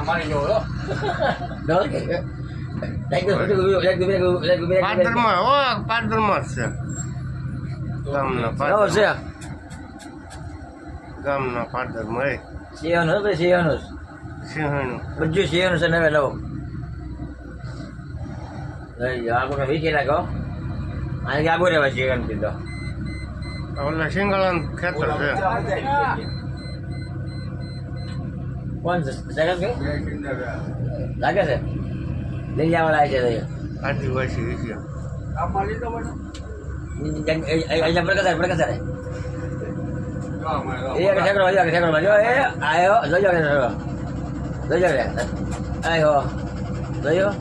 Mario đó. Đó kìa. Lấy cái પાદરમાં હો પાદરમાં જ છે ગામના Đó પાદર છે. ગામના પાદરમાં એ Sianus ભાઈ Sianus. સિંહણું બધું Sianus ને હવે લાવો. લઈ આગળ વીખી નાખો. અહીં આગળ રહેવા Sianus કીધો. ઓલા સિંગળાનું ખેતર છે કોણ છે? સેકન્ડ કે? લાગે છે? લઈ જવા લાગે છે. આદિવાસી વિશે અહીંયા પ્રકાશ એ ઠેકડો જો એ આયો જોજો જોજો રે આયો જોયો